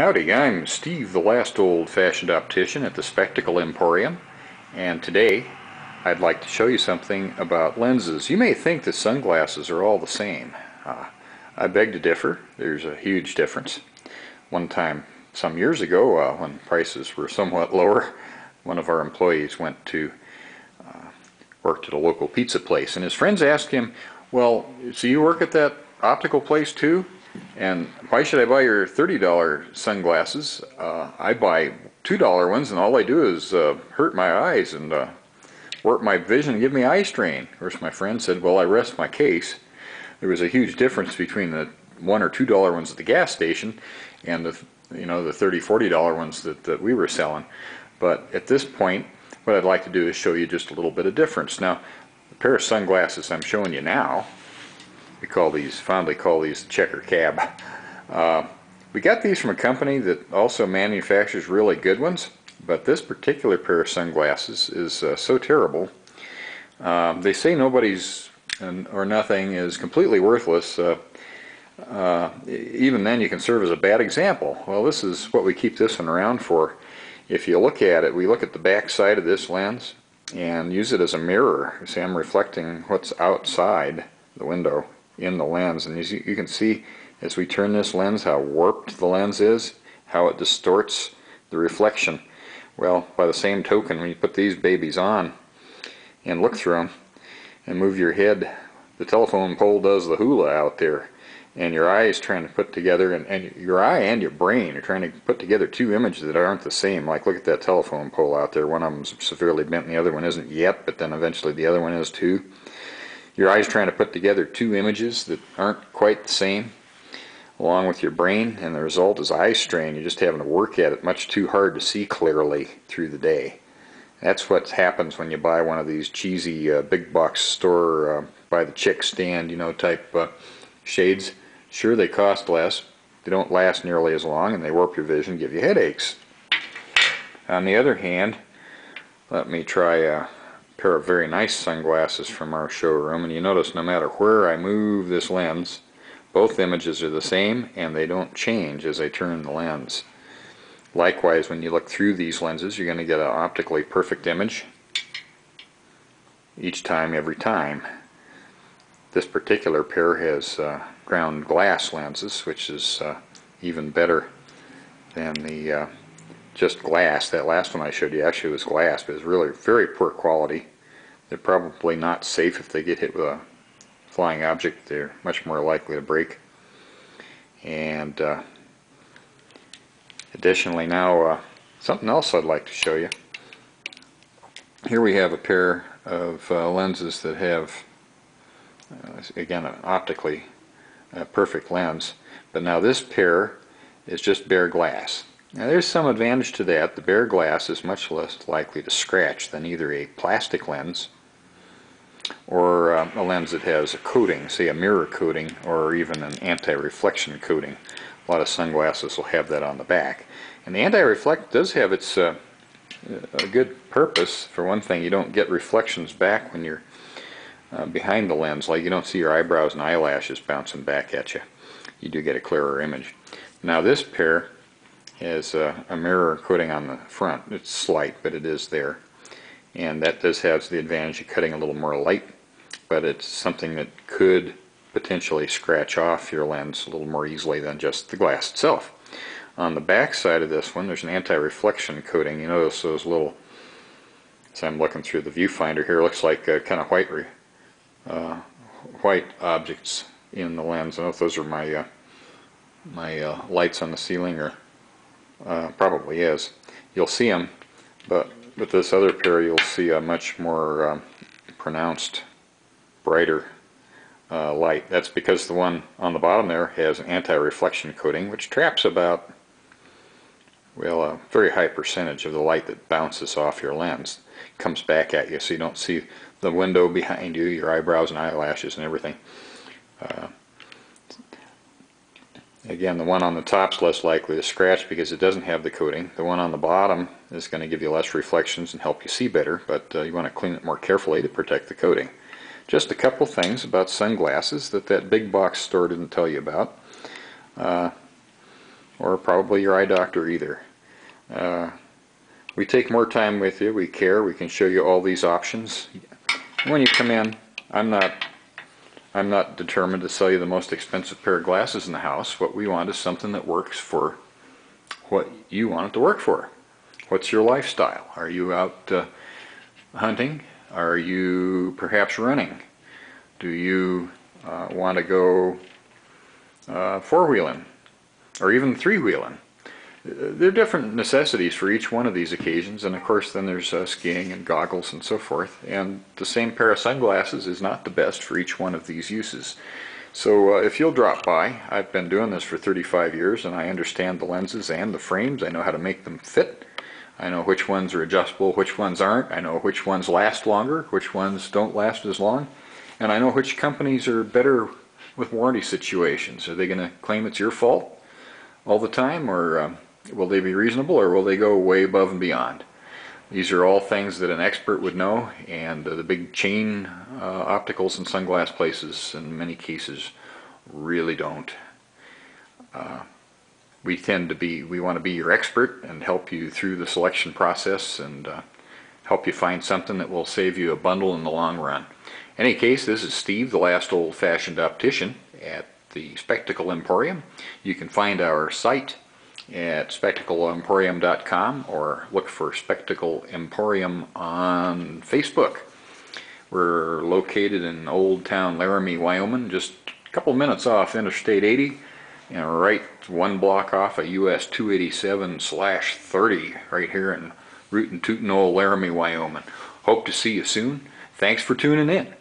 Howdy, I'm Steve, the Last Old-Fashioned Optician at the Spectacle Emporium, and today I'd like to show you something about lenses. You may think that sunglasses are all the same. I beg to differ. There's a huge difference. One time, some years ago, when prices were somewhat lower, one of our employees went to worked at a local pizza place, and his friends asked him, "Well, so you work at that optical place too? And why should I buy your $30 sunglasses? I buy $2 ones, and all they do is hurt my eyes and warp my vision and give me eye strain." Of course, my friend said, "Well, I rest my case." There was a huge difference between the $1 or $2 ones at the gas station and the the $30, $40 ones that we were selling. But at this point, what I'd like to do is show you just a little bit of difference. Now, the pair of sunglasses I'm showing you now, we fondly call these checker cab. We got these from a company that also manufactures really good ones, but this particular pair of sunglasses is so terrible. They say nobody's or nothing is completely worthless. Even then you can serve as a bad example. Well, this is what we keep this one around for. If you look at it, we look at the back side of this lens and use it as a mirror. You see, I'm reflecting what's outside the window in the lens, and you can see as we turn this lens how warped the lens is, how it distorts the reflection. Well, by the same token, when you put these babies on and look through them and move your head, the telephone pole does the hula out there, and your eye is trying to put together, and your eye and your brain are trying to put together two images that aren't the same. Like, look at that telephone pole out there. One of them's severely bent and the other one isn't yet, but then eventually the other one is too. Your eye's trying to put together two images that aren't quite the same, along with your brain, and the result is eye strain. You're just having to work at it much too hard to see clearly through the day. That's what happens when you buy one of these cheesy big box store by the chick stand, type shades. Sure, they cost less, they don't last nearly as long, and they warp your vision, give you headaches. On the other hand, let me try a pair of very nice sunglasses from our showroom, and you notice no matter where I move this lens, both images are the same and they don't change as I turn the lens. Likewise, when you look through these lenses, you're going to get an optically perfect image each time, every time. This particular pair has ground glass lenses, which is even better than the just glass. That last one I showed you actually was glass, but it's really very poor quality. They're probably not safe if they get hit with a flying object. They're much more likely to break. And additionally, now something else I'd like to show you. Here we have a pair of lenses that have again an optically perfect lens, but now this pair is just bare glass. Now there's some advantage to that. The bare glass is much less likely to scratch than either a plastic lens or a lens that has a coating, say a mirror coating or even an anti-reflection coating. A lot of sunglasses will have that on the back. And the anti-reflect does have its a good purpose. For one thing, you don't get reflections back when you're behind the lens. Like, you don't see your eyebrows and eyelashes bouncing back at you. You do get a clearer image. Now this pair has a mirror coating on the front. It's slight, but it is there. And that does have the advantage of cutting a little more light, but it's something that could potentially scratch off your lens a little more easily than just the glass itself. On the back side of this one, there's an anti-reflection coating. You notice those little, as I'm looking through the viewfinder here, looks like kind of white objects in the lens. I don't know if those are my lights on the ceiling, or probably is. You'll see them, but with this other pair you'll see a much more pronounced, brighter light. That's because the one on the bottom there has an anti-reflection coating, which traps about, well, a very high percentage of the light that bounces off your lens. Comes back at you, so you don't see the window behind you, your eyebrows and eyelashes and everything. Again, the one on the top is less likely to scratch because it doesn't have the coating. The one on the bottom is going to give you less reflections and help you see better, but you want to clean it more carefully to protect the coating. Just a couple things about sunglasses that big box store didn't tell you about. or probably your eye doctor either. We take more time with you, we care, we can show you all these options. When you come in, I'm not determined to sell you the most expensive pair of glasses in the house. What we want is something that works for what you want it to work for. What's your lifestyle? Are you out hunting? Are you perhaps running? Do you want to go four-wheeling or even three-wheeling? There are different necessities for each one of these occasions, and of course then there's skiing and goggles and so forth, and the same pair of sunglasses is not the best for each one of these uses. So if you'll drop by, I've been doing this for 35 years and I understand the lenses and the frames. I know how to make them fit. I know which ones are adjustable, which ones aren't. I know which ones last longer, which ones don't last as long, and I know which companies are better with warranty situations. Are they going to claim it's your fault all the time, or will they be reasonable, or will they go way above and beyond? These are all things that an expert would know, and the big chain opticals and sunglass places in many cases really don't. We want to be your expert and help you through the selection process and help you find something that will save you a bundle in the long run. In any case, this is Steve, the Last Old-Fashioned Optician at the Spectacle Emporium. You can find our site at spectacleemporium.com or look for Spectacle Emporium on Facebook. We're located in Old Town Laramie, Wyoming, just a couple minutes off Interstate 80 and right one block off of US 287/30 right here in rootin' tootin' old Laramie, Wyoming. Hope to see you soon. Thanks for tuning in.